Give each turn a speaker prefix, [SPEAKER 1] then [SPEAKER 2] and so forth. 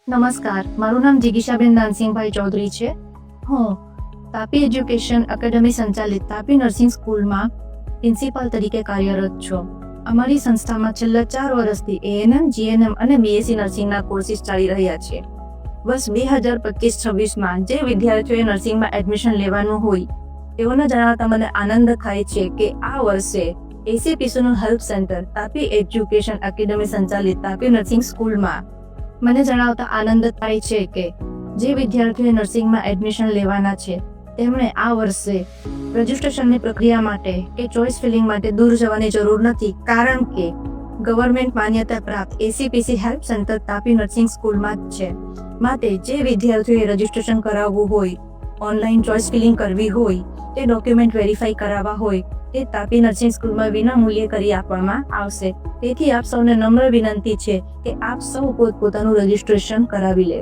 [SPEAKER 1] નમસ્કાર, મારું નામ જિગીશાબેન દાનસિંહભાઈ ચૌધરી છે. હું તાપી એજ્યુકેશન એકેડમી સંચાલિત તાપી નર્સિંગ સ્કૂલમાં પ્રિન્સિપાલ તરીકે કાર્યરત છું. અમારી સંસ્થામાં છેલ્લા 4 વર્ષથી એએનએમ, જીએનએમ અને બીએસસી નર્સિંગના કોર્સિસ ચાલી રહ્યા છે. વર્ષ 2025-26માં જે વિદ્યાર્થીઓએ નર્સિંગમાં એડમિશન લેવાનું હોય તેઓને જણાવતા મને આનંદ થાય છે કે આ વર્ષે એસીપીસીનું help center Tapi education academy સંચાલિત તાપી નર્સિંગ સ્કૂલમાં મને જણાવતા આનંદ થાય છે કે જે વિદ્યાર્થીઓએ નર્સિંગમાં એડમિશન લેવાના છે તેમણે આ વર્ષે રજિસ્ટ્રેશનની પ્રક્રિયા માટે કે ચોઇસ ફિલિંગ માટે દૂર જવાની જરૂર નથી, કારણ કે ગવર્મેન્ટ માન્યતા પ્રાપ્ત ACPC help center Tapi nursing સ્કૂલમાં જ છે. માટે જે વિદ્યાર્થીઓએ રજિસ્ટ્રેશન કરાવવું હોય, ઓનલાઈન ચોઇસ ફિલિંગ કરવી હોય, તે ડોક્યુમેન્ટ વેરીફાઈ કરાવવા હોય તે તાપી નર્સિંગ સ્કૂલમાં વિના મૂલ્યે કરી આપવામાં આવશે. તેથી આપ સૌને નમ્ર વિનંતી છે કે આપ સૌ પોતપોતાનું રજિસ્ટ્રેશન કરાવી લે.